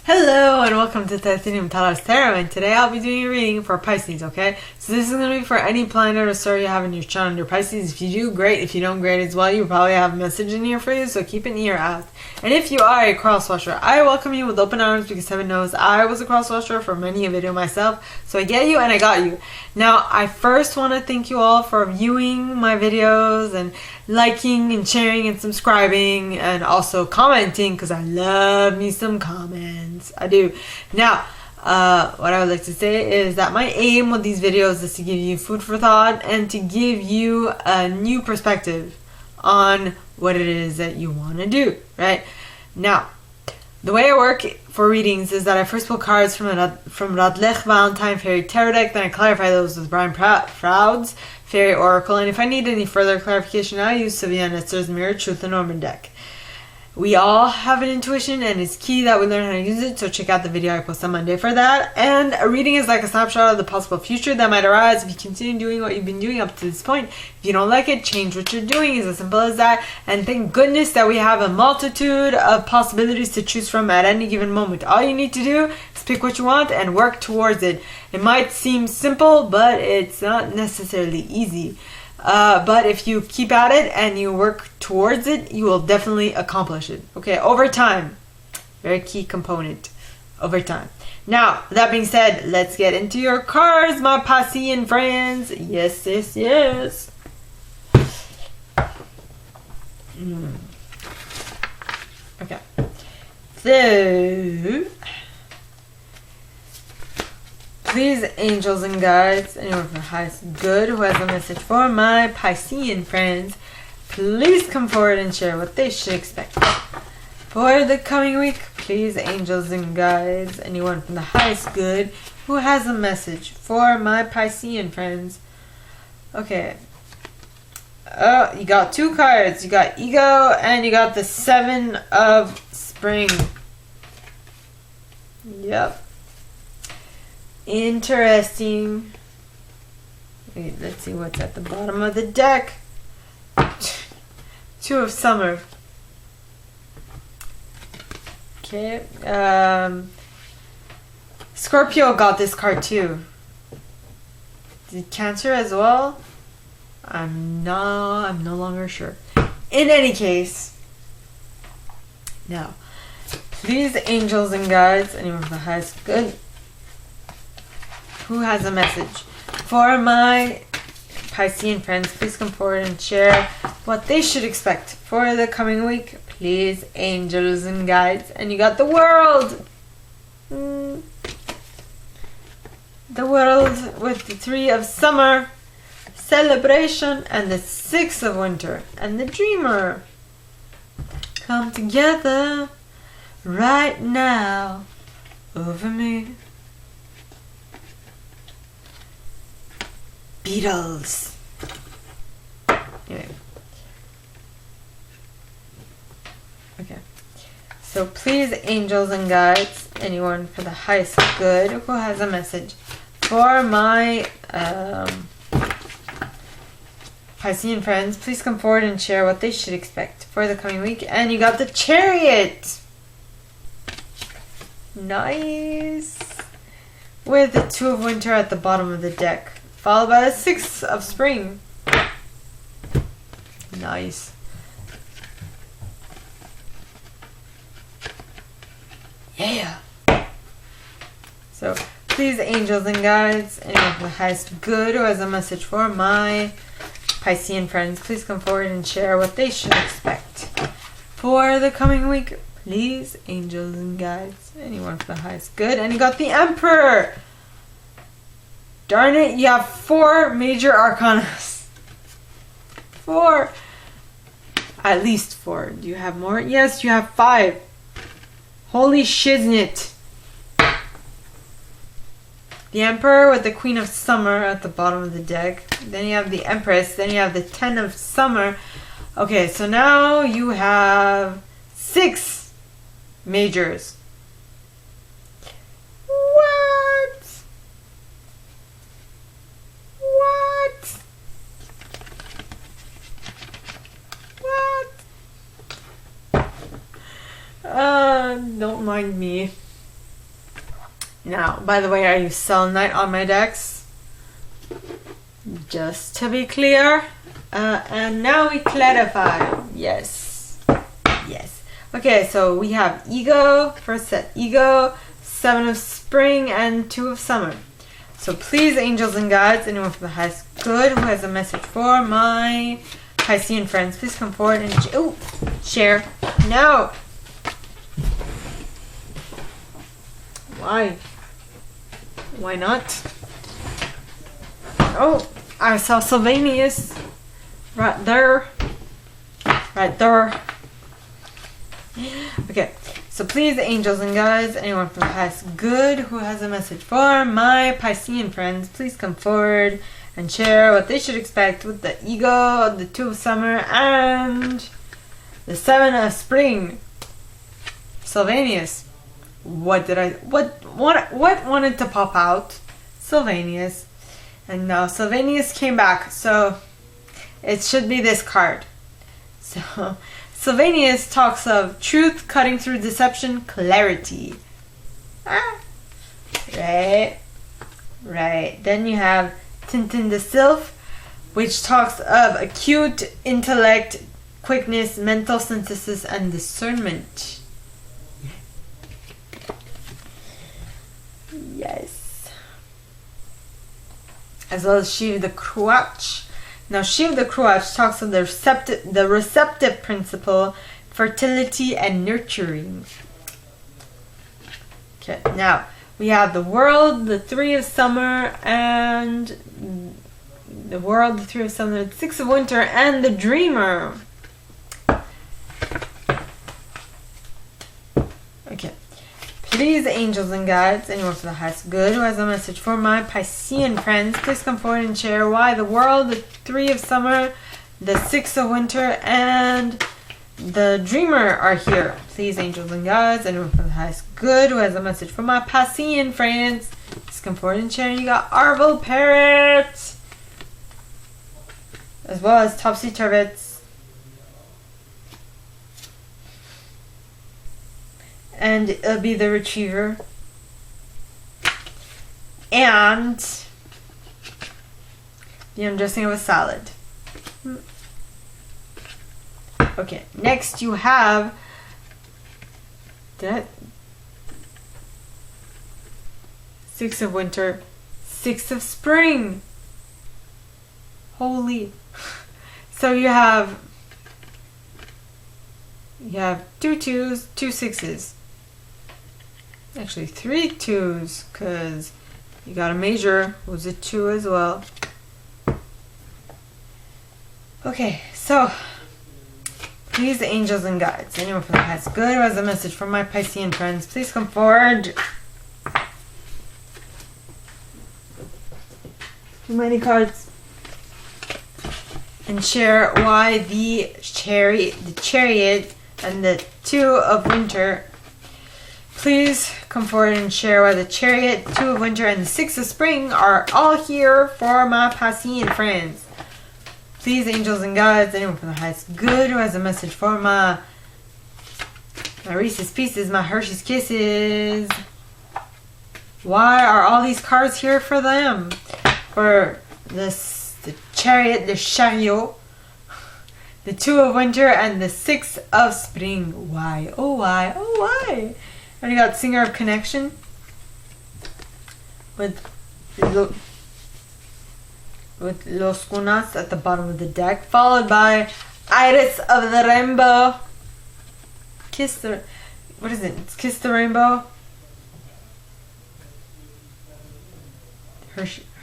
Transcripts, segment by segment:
Hello and welcome to Titanium Taros Tarot, and today I'll be doing a reading for Pisces, okay? So this is going to be for any planet or star you have in your chart under Pisces. If you do, great. If you don't, great as well. You probably have a message in here for you, so keep an ear out. And if you are a crosswatcher, I welcome you with open arms because heaven knows I was a crosswatcher for many a video myself. So I get you and I got you. Now, I first want to thank you all for viewing my videos and liking and sharing and subscribing and also commenting because I love me some comments. I do. Now, what I would like to say is that my aim with these videos is to give you food for thought and to give you a new perspective on what it is that you want to do, right? Now, the way I work for readings is that I first pull cards from Radlech Valentine Fairy Tarot deck, then I clarify those with Brian Froud's Fairy Oracle, and if I need any further clarification, I use Sylvia Netzer's Mirror Truth and Norman deck. We all have an intuition, and it's key that we learn how to use it, so check out the video I post on Monday for that. And a reading is like a snapshot of the possible future that might arise if you continue doing what you've been doing up to this point. If you don't like it, change what you're doing. It's as simple as that. And thank goodness that we have a multitude of possibilities to choose from at any given moment. All you need to do is pick what you want and work towards it. It might seem simple, but it's not necessarily easy. But if you keep at it and you work towards it, you will definitely accomplish it. Okay, over time. Very key component. Over time. Now, with that being said, let's get into your cards, my Piscean friends. Yes, yes, yes. Okay. So, please, angels and guides, anyone from the highest good who has a message for my Piscean friends, please come forward and share what they should expect. For the coming week, please, angels and guides, anyone from the highest good who has a message for my Piscean friends. Okay. You got two cards. You got Ego and you got the Seven of Spring. Yep. Interesting. Wait, let's see what's at the bottom of the deck. Two of Summer. Okay. Scorpio got this card too. Did Cancer as well? I'm no longer sure. In any case, now, please, angels and guides, anyone from the highest good who has a message for my Piscean friends, please come forward and share what they should expect for the coming week. Please, angels and guides. And you got the World. The World with the Three of Summer, Celebration, and the Six of Winter. And the Dreamer. Come together right now over me. Beatles. Anyway. Okay. So please, angels and guides, anyone for the highest good who has a message for my Piscean friends, please come forward and share what they should expect for the coming week. And you got the Chariot. Nice. With the Two of Winter at the bottom of the deck, followed by the Six of Spring. Nice. Yeah. So, please, angels and guides, anyone from the highest good who has a message for my Piscean friends, please come forward and share what they should expect for the coming week. Please, angels and guides, anyone from the highest good. And you got the Emperor. Darn it, you have 4 major arcana. 4. At least 4. Do you have more? Yes, you have 5. Holy shiznit. The Emperor with the Queen of Summer at the bottom of the deck. Then you have the Empress. Then you have the Ten of Summer. Okay, so now you have 6 majors. What? Don't mind me. Now, by the way, I use selenite on my decks, just to be clear. And now we clarify. Yes. Yes. Okay, so we have ego, first set ego, 7 of spring, and 2 of summer. So please, angels and guides, anyone from the highest good who has a message for my Piscean friends, please come forward and share. No. Why? Why not? Oh, I saw Sylvanus right there. Right there. Okay, so please, angels and guides, anyone from the highest good who has a message for my Piscean friends, please come forward and share what they should expect with the ego, the 2 of summer, and the 7 of spring. Sylvanus. What wanted to pop out? Sylvanus. And now Sylvanus came back, so it should be this card. So Sylvanus talks of truth cutting through deception, clarity. Right. Then you have Tintin de Sylph, which talks of acute intellect, quickness, mental synthesis, and discernment. Yes. As well as Shiv the Cruach. Now, Shiv the Cruach talks of the receptive principle, fertility, and nurturing. Okay, now we have the world, the 3 of summer, and the world, the 3 of summer, the 6 of winter, and the dreamer. Okay. Please, angels and guides, anyone for the highest good who has a message for my Piscean friends, please come forward and share why the world, the 3 of summer, the 6 of winter, and the dreamer are here. Please, angels and guides, anyone for the highest good who has a message for my Piscean friends, please come forward and share. You got Arvel Parrot, as well as Topsy Turvets. And it'll be the retriever. And the undressing of a salad. Okay, next you have that 6 of winter, 6 of spring. Holy. So you have 2 2s, 2 6s. Actually 3 2s, because you got a major was a 2 as well. Okay, so please, angels and guides, anyone from the highest good who has a message from my Piscean friends, please come forward. Too many cards. And share why the chariot and the 2 of winter. Please come forward and share why the chariot, 2 of winter, and the 6 of spring are all here for my Piscean friends. Please, angels and guides, anyone from the highest good who has a message for my Reese's Pieces, my Hershey's Kisses. Why are all these cards here for them? For this, the chariot, the chariot, the 2 of winter, and the 6 of spring. Why? Oh, why? Oh, why? And you got Singer of Connection with Los Cunas at the bottom of the deck, followed by Iris of the Rainbow. What is it? It's Kiss the Rainbow.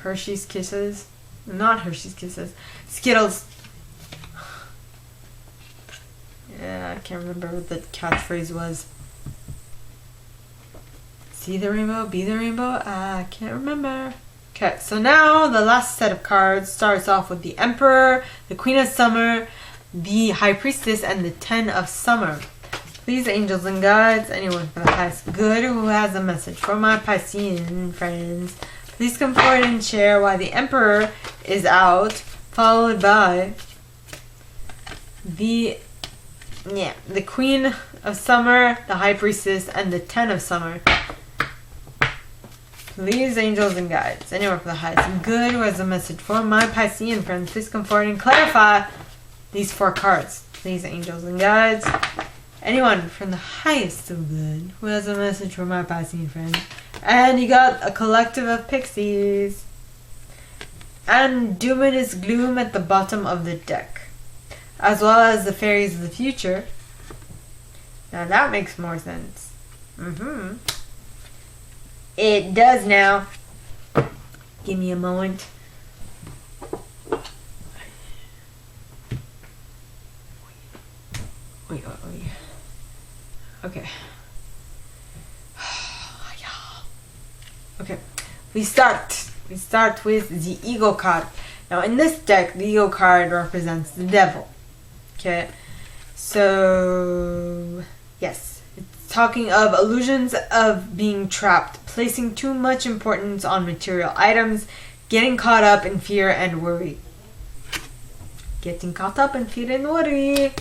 Hershey's Kisses. Not Hershey's Kisses. Skittles. Yeah, I can't remember what the catchphrase was. See the rainbow, be the rainbow. I can't remember. Okay, so now the last set of cards starts off with the Emperor, the Queen of Summer, the High Priestess, and the 10 of Summer. Please, angels and guides, anyone for the highest good who has a message for my Piscean friends, please come forward and share why the Emperor is out, followed by the Queen of Summer, the High Priestess, and the 10 of Summer. Please, angels and guides, anywhere for the highest and good, who has a message for my Piscean friends, please come forward and clarify these 4 cards. Please, angels and guides, anyone from the highest of good, who has a message for my Piscean friends. And you got a collective of pixies. And doom-and-is gloom at the bottom of the deck, as well as the fairies of the future. Now that makes more sense. It does now. Give me a moment. Wait. Okay. Okay. We start with the ego card. Now in this deck, the ego card represents the devil. Okay. So, yes. It's talking of illusions of being trapped, placing too much importance on material items, getting caught up in fear and worry. Getting caught up in fear and worry.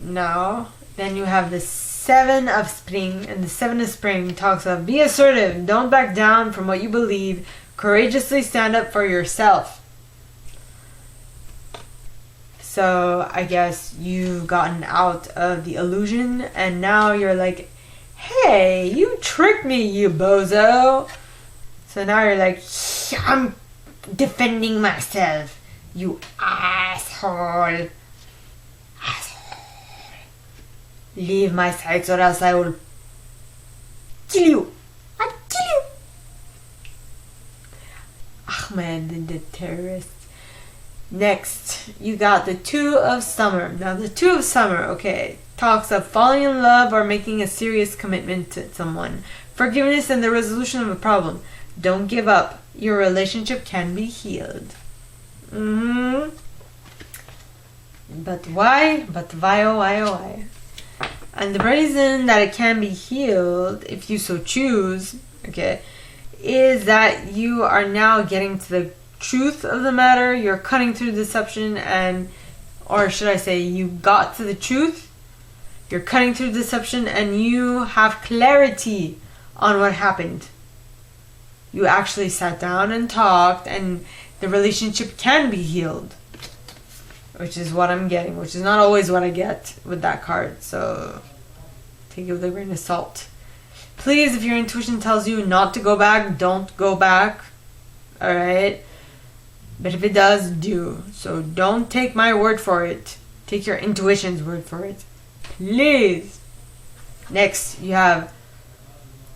Now, then you have the 7 of Spring, and the 7 of Spring talks of be assertive, don't back down from what you believe, courageously stand up for yourself. So I guess you've gotten out of the illusion and now you're like, hey, you tricked me, you bozo. So now you're like, I'm defending myself, you asshole. Leave my sight or else I will kill you. I'll kill you. Ahmed, the terrorist. Next, you got the 2 of Summer. Now the 2 of Summer, okay, talks of falling in love or making a serious commitment to someone. Forgiveness and the resolution of a problem. Don't give up. Your relationship can be healed. But why? But why, oh why, oh why? And the reason that it can be healed, if you so choose, okay, is that you are now getting to the truth of the matter. You're cutting through deception or should I say, you got to the truth. You're cutting through deception and you have clarity on what happened. You actually sat down and talked and the relationship can be healed. Which is what I'm getting, which is not always what I get with that card. So take it with a grain of salt. Please, if your intuition tells you not to go back, don't go back. Alright? But if it does, do. So don't take my word for it. Take your intuition's word for it. Please. Next, you have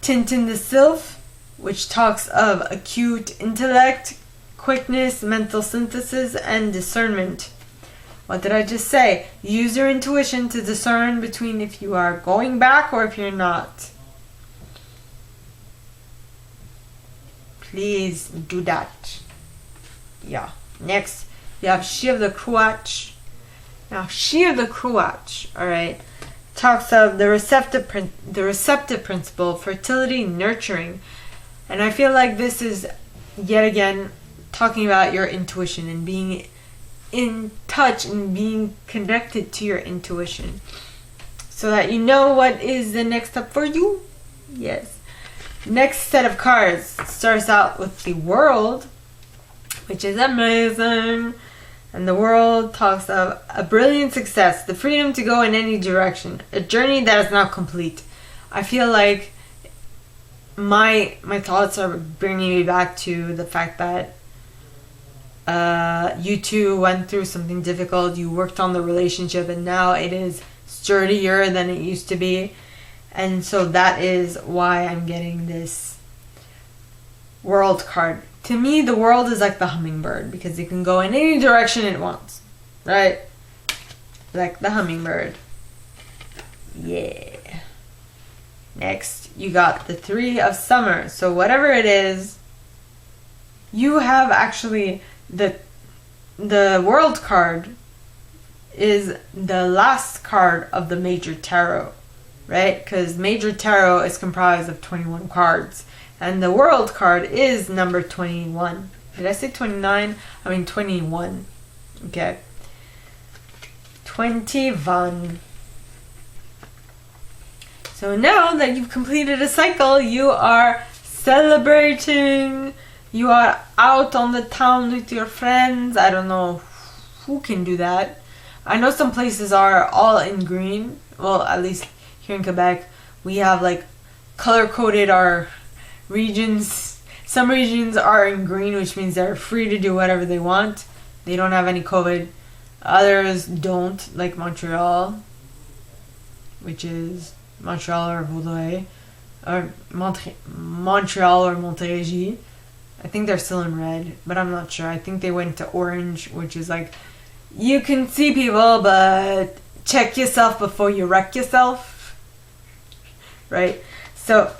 Tintin the Sylph, which talks of acute intellect, quickness, mental synthesis, and discernment. What did I just say? Use your intuition to discern between if you are going back or if you're not. Please do that. Yeah. Next, you have She of the Cruach. Now, She of the Cruach, alright, talks of the receptive principle, fertility, nurturing. And I feel like this is, yet again, talking about your intuition and being in touch and being connected to your intuition so that you know what is the next step for you. Yes. Next set of cards starts out with the World, which is amazing. And the World talks of a brilliant success, the freedom to go in any direction, a journey that is not complete. I feel like my thoughts are bringing me back to the fact that you two went through something difficult, you worked on the relationship, and now it is sturdier than it used to be. And so that is why I'm getting this World card. To me, the World is like the hummingbird because it can go in any direction it wants, right? Like the hummingbird. Yeah. Next, you got the 3 of Summer. So whatever it is, you have actually the World card is the last card of the Major Tarot, right? Because Major Tarot is comprised of 21 cards. And the World card is number 21. Did I say 29? I mean 21. Okay. 21. So now that you've completed a cycle, you are celebrating. You are out on the town with your friends. I don't know who can do that. I know some places are all in green. Well, at least here in Quebec, we have like color-coded our regions. Some regions are in green, which means they're free to do whatever they want. They don't have any COVID. Others don't, like Montreal, which is Montreal or Vaudreuil, or Montreal or Montérégie. I think they're still in red, but I'm not sure. I think they went to orange, which is like, you can see people, but check yourself before you wreck yourself. Right? So,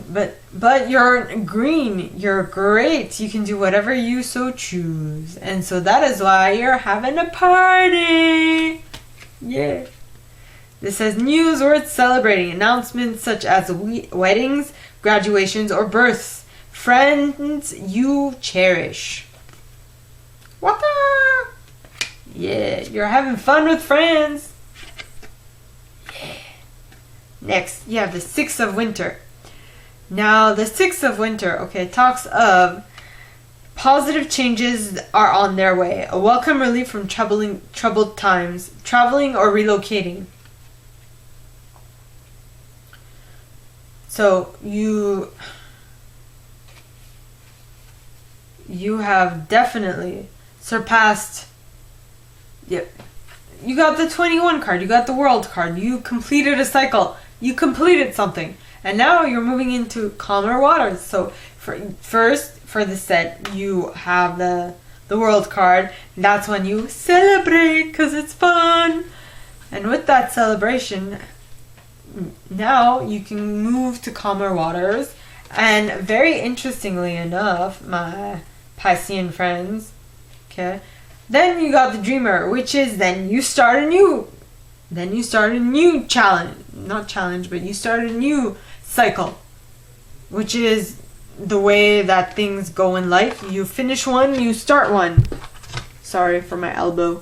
but you're green. You're great. You can do whatever you so choose. And so that is why you're having a party. Yeah. This says news worth celebrating. Announcements such as weddings, graduations, or births. Friends you cherish. What the? Yeah, you're having fun with friends. Yeah. Next, you have the 6th of winter. Now, the 6th of winter, okay, talks of positive changes are on their way. A welcome relief from troubled times. Traveling or relocating. So, you have definitely surpassed. Yep. You got the 21 card. You got the world card. You completed a cycle. You completed something. And now you're moving into calmer waters. So for the set, you have the world card. That's when you celebrate because it's fun. And with that celebration, now you can move to calmer waters. And very interestingly enough, my Piscean friends, okay, then you got the dreamer, which is then you start a new challenge, not challenge, but you start a new cycle, which is the way that things go in life. You finish one, you start one. Sorry for my elbow.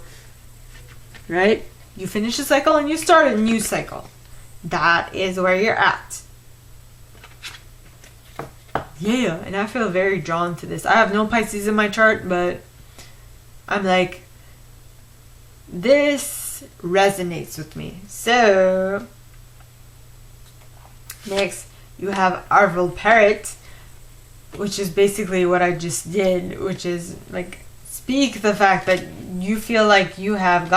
Right? You finish a cycle and you start a new cycle. That is where you're at. Yeah, and I feel very drawn to this. I have no Pisces in my chart, but I'm like, this resonates with me. So, next, you have Arval Parrot, which is basically what I just did, which is like, speak the fact that you feel like you have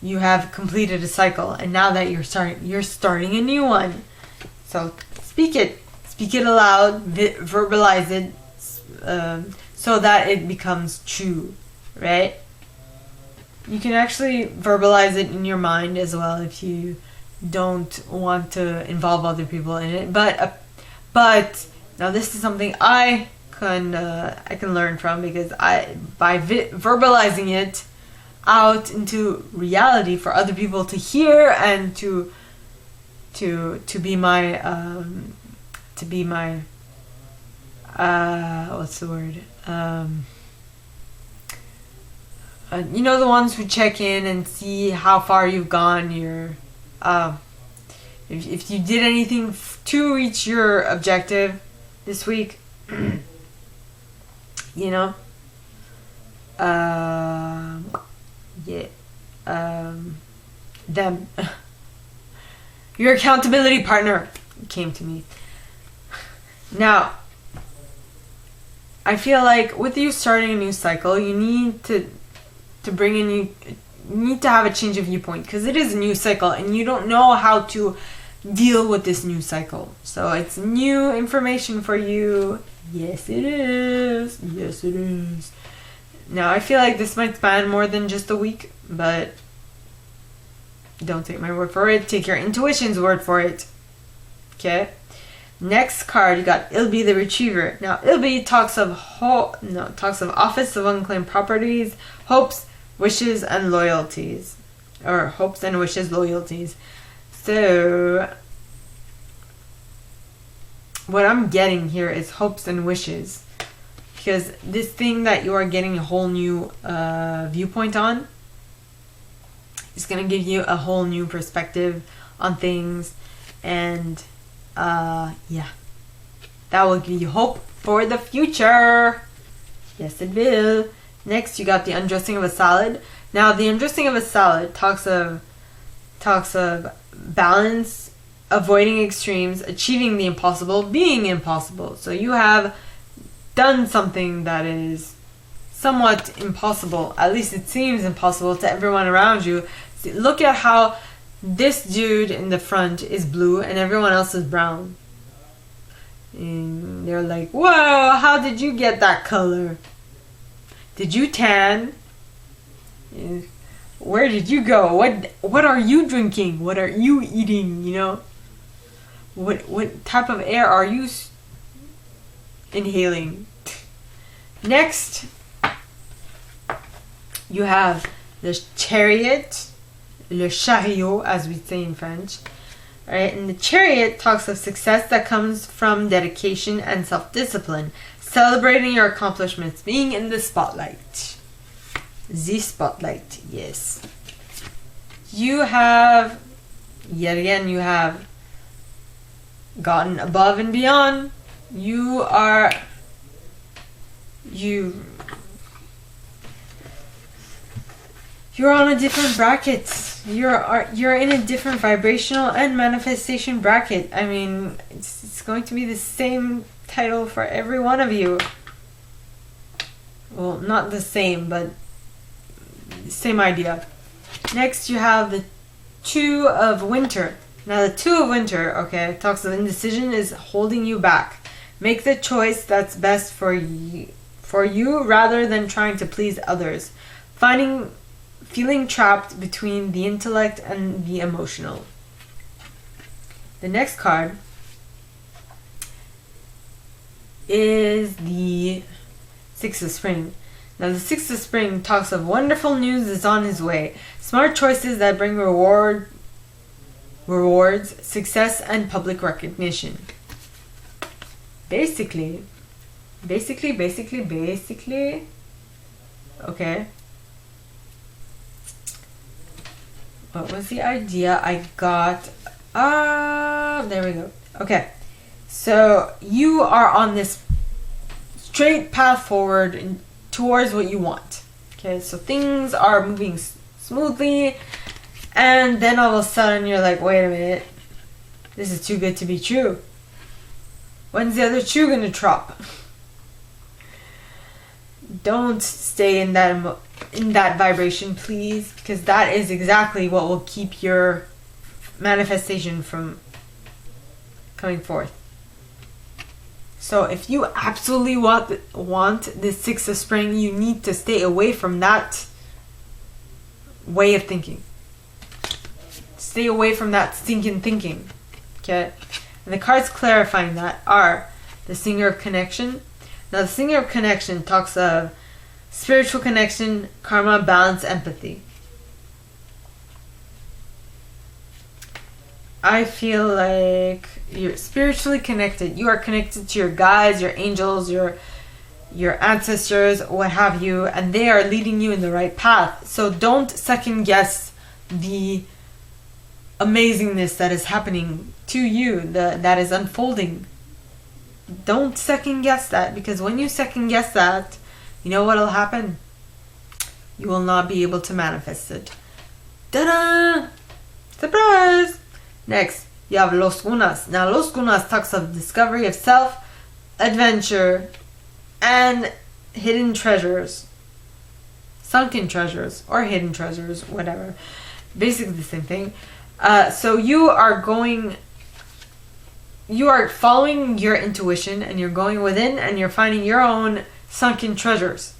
you have completed a cycle, and now that you're starting a new one. So, speak it aloud, verbalize it, so that it becomes true, right? You can actually verbalize it in your mind as well if you don't want to involve other people in it. But now this is something I can learn from, because by verbalizing it out into reality for other people to hear and to be my what's the word? You know, the ones who check in and see how far you've gone. If you did anything to reach your objective this week, you know. Them. Your accountability partner came to me. Now, I feel like with you starting a new cycle, you need to have a change of viewpoint, because it is a new cycle and you don't know how to deal with this new cycle. So it's new information for you. Yes, it is. Yes, it is. Now, I feel like this might span more than just a week, but don't take my word for it. Take your intuition's word for it. Okay? Next card, you got Ilby the Retriever. Now, Ilby talks of Office of Unclaimed Properties, hopes, wishes, and loyalties. Or hopes and wishes, loyalties. So, what I'm getting here is hopes and wishes. Because this thing that you are getting a whole new viewpoint on, It's going to give you a whole new perspective on things. And yeah, that will give you hope for the future. Yes, it will. Next, you got the undressing of a salad. Now, the undressing of a salad talks of balance, avoiding extremes, achieving the impossible, being impossible. So you have done something that is somewhat impossible. At least it seems impossible to everyone around you. See, look at how this dude in the front is blue and everyone else is brown. And they're like, whoa, how did you get that color? Did you tan? Where did you go? What are you drinking? What are you eating? You know, what type of air are you inhaling? Next, you have the chariot, le chariot, as we say in French. All right, and the chariot talks of success that comes from dedication and self-discipline, celebrating your accomplishments, being in the spotlight. The spotlight, yes. You have, yet again, you have gotten above and beyond. You're on a different bracket. You're in a different vibrational and manifestation bracket. I mean, it's going to be the same title for every one of you. Well, not the same, but same idea. Next, you have the Two of Winter. Now, the Two of Winter, okay, talks of indecision is holding you back. Make the choice that's best for you rather than trying to please others. Feeling trapped between the intellect and the emotional. The next card is the Six of Spring. Now, the Six of Spring talks of wonderful news is on his way. Smart choices that bring rewards, success, and public recognition. Basically. Okay. What was the idea I got? There we go. Okay. So you are on this straight path forward towards what you want. Okay, so things are moving smoothly, and then all of a sudden you're like, wait a minute, this is too good to be true. When's the other shoe gonna drop? Don't stay in that vibration, please, because that is exactly what will keep your manifestation from coming forth. So if you absolutely want this Six of Spring, you need to stay away from that way of thinking. Stay away from that stinking thinking. Okay? And the cards clarifying that are the Singer of Connection. Now, the Singer of Connection talks of spiritual connection, karma, balance, empathy. I feel like you're spiritually connected. You are connected to your guides, your angels, your ancestors, what have you, and they are leading you in the right path. So don't second guess the amazingness that is happening to you, that is unfolding. Don't second guess that, because when you second guess that, you know what will happen? You will not be able to manifest it. Ta-da! Surprise! Next, you have Los Gunas. Now, Los Gunas talks of discovery of self, adventure, and hidden treasures. Sunken treasures, or hidden treasures, whatever. Basically the same thing. So you are following your intuition, and you're going within, and you're finding your own sunken treasures.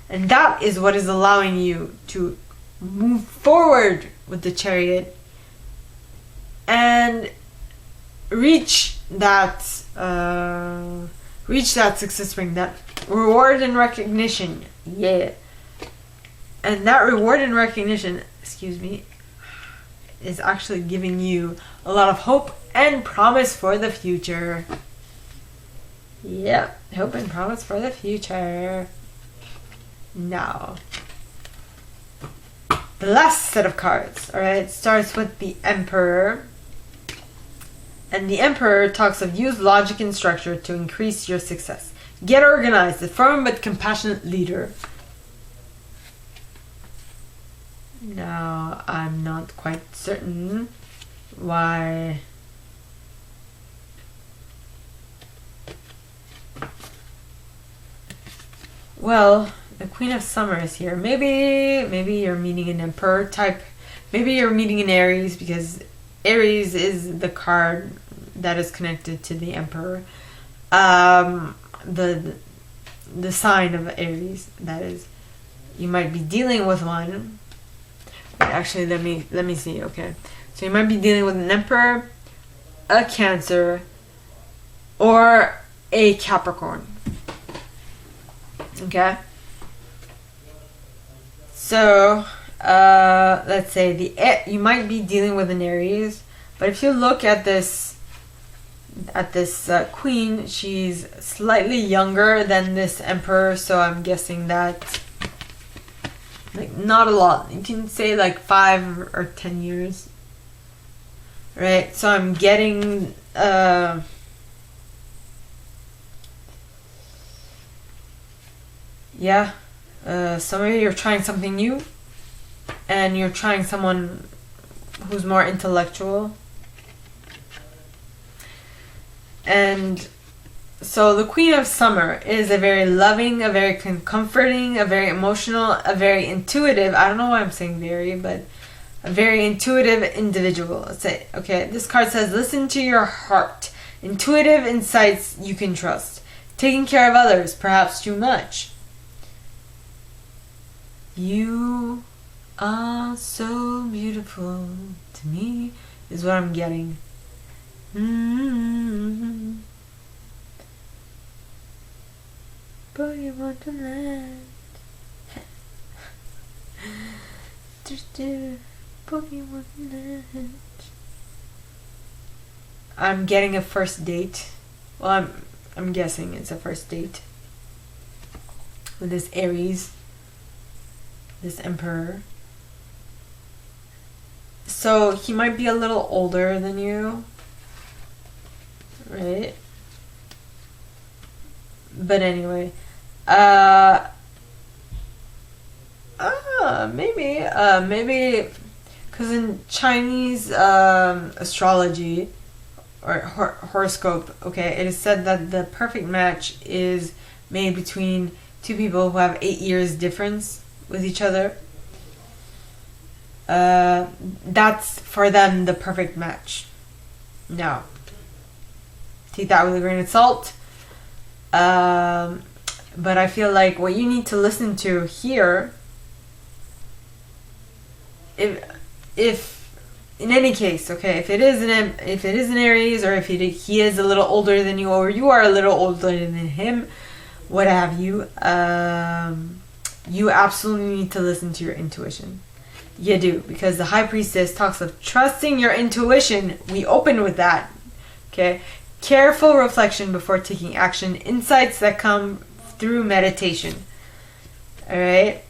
And that is what is allowing you to move forward with the Chariot and reach that Six of Spring, that reward and recognition. Yeah. And that reward and recognition, is actually giving you a lot of hope and promise for the future. Yep, hope and promise for the future. Now, the last set of cards. Alright, it starts with the Emperor. And the Emperor talks of use logic and structure to increase your success. Get organized, a firm but compassionate leader. Now, I'm not quite certain why. Well, the Queen of Summer is here. Maybe you're meeting an Emperor type. Maybe you're meeting an Aries, because Aries is the card that is connected to the Emperor. The sign of Aries, that is. You might be dealing with one. Wait, actually, let me see. Okay, so you might be dealing with an Emperor, a Cancer, or a Capricorn. Okay. So let's say you might be dealing with an Aries, but if you look at this Queen, she's slightly younger than this Emperor, so I'm guessing that, like, not a lot. You can say like 5 or 10 years, right? So I'm getting some of you are trying something new, and you're trying someone who's more intellectual. And so the Queen of Summer is a very loving, a very comforting, a very emotional, a very intuitive, I don't know why I'm saying very, but a very intuitive individual. Let's say, okay, this card says, listen to your heart. Intuitive insights you can trust. Taking care of others, perhaps too much. You are so beautiful to me, is what I'm getting. Boogie Wonderland. Boogie Wonderland. I'm getting a first date. Well, I'm guessing it's a first date with this Aries, this Emperor. So he might be a little older than you, right? But anyway, maybe, because in Chinese astrology or horoscope, okay, it is said that the perfect match is made between two people who have 8 years difference with each other. That's for them the perfect match. Now, take that with a grain of salt. But I feel like what you need to listen to here, if in any case, okay, if it is an Aries, or if he is a little older than you, or you are a little older than him, what have you, you absolutely need to listen to your intuition. You do, because the High Priestess talks of trusting your intuition. We open with that, okay? Careful reflection before taking action. Insights that come through meditation. Alright?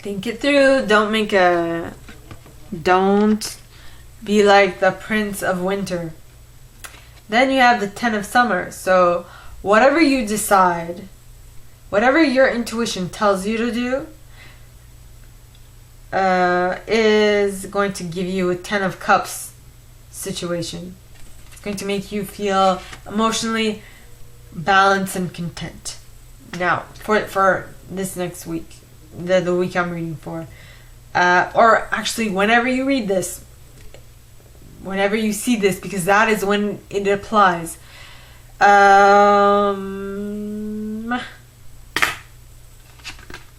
Think it through. Don't be like the Prince of Winter. Then you have the Ten of Summer. So whatever you decide, whatever your intuition tells you to do, is going to give you a Ten of Cups situation. It's going to make you feel emotionally balanced and content. Now, for this next week, the week I'm reading for, or actually whenever you read this, whenever you see this, because that is when it applies.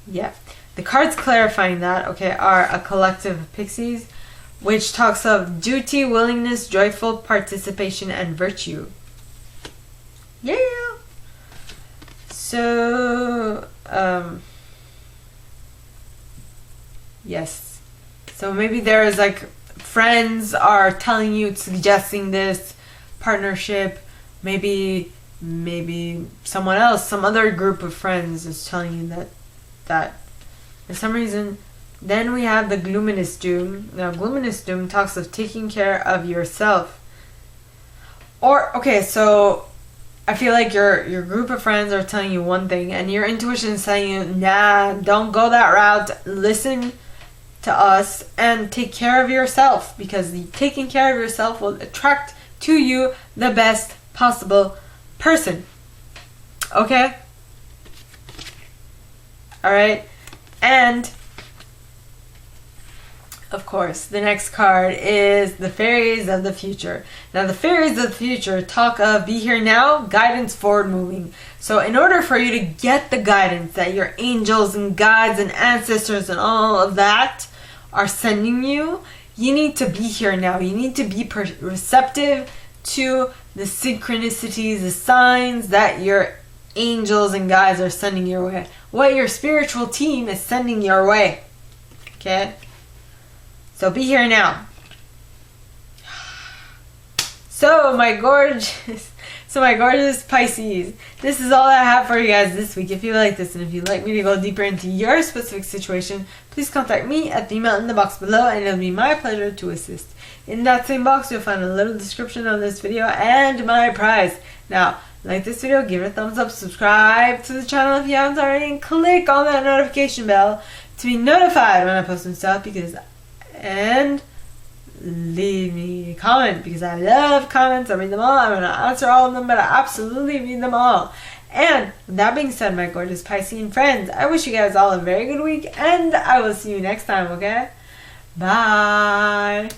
Yeah. The cards clarifying that, okay, are a collective of pixies, which talks of duty, willingness, joyful participation, and virtue. Yeah. So, yes. So maybe there is like friends are telling you, suggesting this partnership. Maybe someone else, some other group of friends is telling you that for some reason Then we have the Gloominous Doom. Now, Gloominous Doom talks of taking care of yourself. Or, okay, so I feel like your group of friends are telling you one thing, and your intuition is telling you, nah, don't go that route. Listen to us and take care of yourself, because taking care of yourself will attract to you the best possible person. Okay? Alright? And of course, the next card is the Fairies of the Future. Now, the Fairies of the Future talk of be here now, guidance forward moving. So in order for you to get the guidance that your angels and guides and ancestors and all of that are sending you, you need to be here now. You need to be receptive to the synchronicities, the signs that your angels and guides are sending your way. What your spiritual team is sending your way. Okay? So be here now. So my gorgeous Pisces, this is all I have for you guys this week. If you like this, and if you'd like me to go deeper into your specific situation, please contact me at the email in the box below, and it'll be my pleasure to assist. In that same box, you'll find a little description of this video and my prize. Now, like this video, give it a thumbs up, subscribe to the channel if you haven't already, and click on that notification bell to be notified when I post new stuff, and leave me a comment, because I love comments. I read them all. I'm going to answer all of them, but I absolutely read them all. And with that being said, my gorgeous Piscean friends, I wish you guys all a very good week, and I will see you next time, okay? Bye.